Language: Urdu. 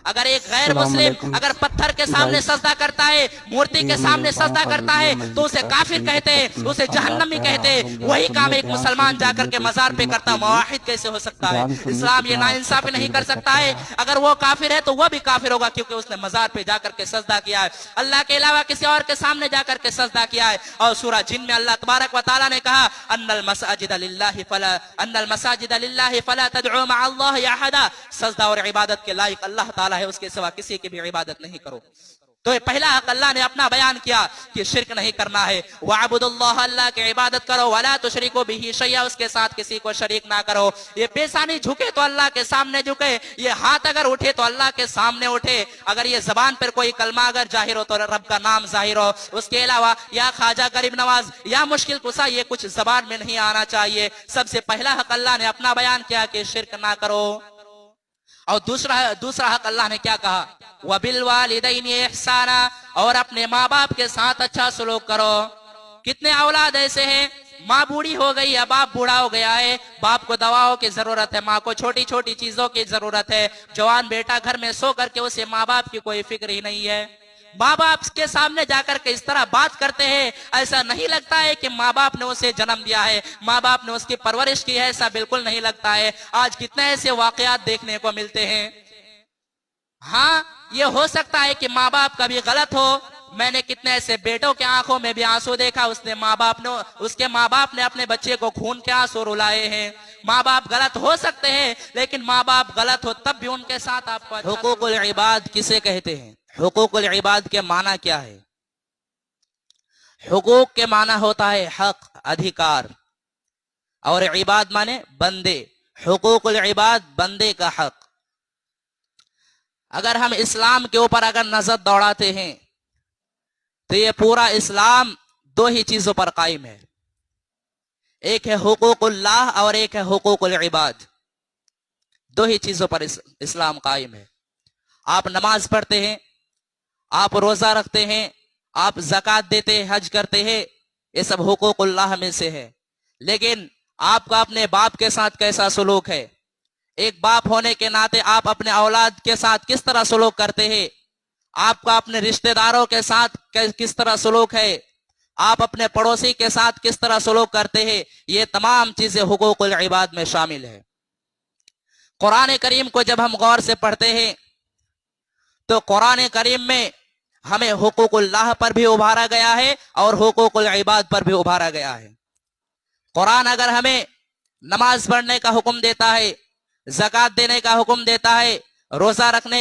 اگر ایک غیر السلام مسلم علیکم اگر پتھر کے سامنے گائز، سجدہ کرتا ہے، مورتی کے یہ میرے سامنے گاؤں سجدہ کا کرتا ویڈیو ہے میں تو ذکر اسے کافر تقسیم کہتے ہیں، تقسیم اسے خاندار جہنمی کہہ رہا کہتے ہیں۔ ہوں، ذرا وہی کام سنیے، ایک دھیان سے مسلمان جا کر ویڈیو کے کو مزار اسکرین پہ مت کرتا ہے، کیجیے، موحد کیسے ہو سکتا ہے؟ دھیان سنیے اسلام یہ کتنا اچھا ناانصافی نہیں تقریر کر بچہ سکتا کہہ ہے۔ رہا ہے۔ اگر وہ کافر ہے تو وہ بھی کافر ہوگا، کیونکہ اس نے مزار پہ جا کر کے سجدہ کیا ہے، اللہ کے علاوہ کسی اور کے سامنے جا کر کے سجدہ کیا ہے۔ اور سورہ جن میں اللہ تبارک و تعالیٰ نے کہا ان المساجد للہ فلا تدعوا مع اللہ احدا، سجدہ اور عبادت کے لائق اللہ تعالیٰ ہے، اس کے سوا کسی کی بھی عبادت نہیں کرو۔ تو یہ پہلا حق اللہ نے اپنا بیان کیا کہ شرک نہیں کرنا ہے۔ وَعَبُدُ اللَّهَ، اللہ کی عبادت کرو، وَلَا تُشْرِكُوا بِهِ شَيْئًا، اس کے ساتھ کسی کو شریک نہ کرو۔ یہ پیشانی جھکے تو اللہ کے سامنے جھکے، یہ ہاتھ اگر اٹھے تو اللہ کے سامنے اٹھے، اگر یہ زبان پر کوئی کلمہ اگر ظاہر ہو تو رب کا نام ظاہر ہو، اس کے علاوہ یا خواجہ غریب نواز یا مشکل کشا یہ کچھ زبان میں نہیں آنا چاہیے۔ سب سے پہلا حق اللہ نے اپنا بیان کیا کہ شرک نہ کرو۔ اور دوسرا حق اللہ نے کیا کہا؟ وَبِالْوَالِدَيْنِ إِحْسَانًا، اور اپنے ماں باپ کے ساتھ اچھا سلوک کرو۔ کتنے اولاد ایسے ہیں، ماں بوڑھی ہو گئی ہے، باپ بوڑھا ہو گیا ہے، باپ کو دواؤں کی ضرورت ہے، ماں کو چھوٹی چھوٹی چیزوں کی ضرورت ہے، جوان بیٹا گھر میں سو کر کے اسے ماں باپ کی کوئی فکر ہی نہیں ہے۔ ماں باپ کے سامنے جا کر کے اس طرح بات کرتے ہیں، ایسا نہیں لگتا ہے کہ ماں باپ نے اسے جنم دیا ہے، ماں باپ نے اس کی پرورش کی ہے، ایسا بالکل نہیں لگتا ہے۔ آج کتنے ایسے واقعات دیکھنے کو ملتے ہیں۔ ہاں یہ ہو سکتا ہے کہ ماں باپ کبھی غلط ہو، میں نے کتنے ایسے بیٹوں کے آنکھوں میں بھی آنسو دیکھا، اس کے ماں باپ نے اپنے بچے کو خون کے آنسو رلائے ہیں۔ ماں باپ غلط ہو سکتے ہیں، لیکن ماں باپ غلط ہو تب بھی ان کے ساتھ آپ کو حقوق العباد کسے کہتے ہیں؟ حقوق العباد کے معنی کیا ہے؟ حقوق کے معنی ہوتا ہے حق، ادھیکار، اور عباد مانے بندے۔ حقوق العباد بندے کا حق۔ اگر ہم اسلام کے اوپر اگر نظر دوڑاتے ہیں تو یہ پورا اسلام دو ہی چیزوں پر قائم ہے، ایک ہے حقوق اللہ اور ایک ہے حقوق العباد۔ دو ہی چیزوں پر اسلام قائم ہے۔ آپ نماز پڑھتے ہیں، آپ روزہ رکھتے ہیں، آپ زکوٰۃ دیتے ہیں، حج کرتے ہیں، یہ سب حقوق اللہ میں سے ہے۔ لیکن آپ کا اپنے باپ کے ساتھ کیسا سلوک ہے؟ ایک باپ ہونے کے ناطے آپ اپنے اولاد کے ساتھ کس طرح سلوک کرتے ہیں؟ آپ کا اپنے رشتہ داروں کے ساتھ کس طرح سلوک ہے؟ آپ اپنے پڑوسی کے ساتھ کس طرح سلوک کرتے ہیں؟ یہ تمام چیزیں حقوق العباد میں شامل ہے۔ قرآن کریم کو جب ہم غور سے پڑھتے ہیں تو قرآن کریم میں ہمیں حقوق اللہ پر بھی ابھارا گیا ہے اور حقوق العباد پر بھی ابھارا گیا ہے۔ قرآن اگر ہمیں نماز پڑھنے کا حکم دیتا ہے، زکوٰۃ دینے کا حکم دیتا ہے، روزہ رکھنے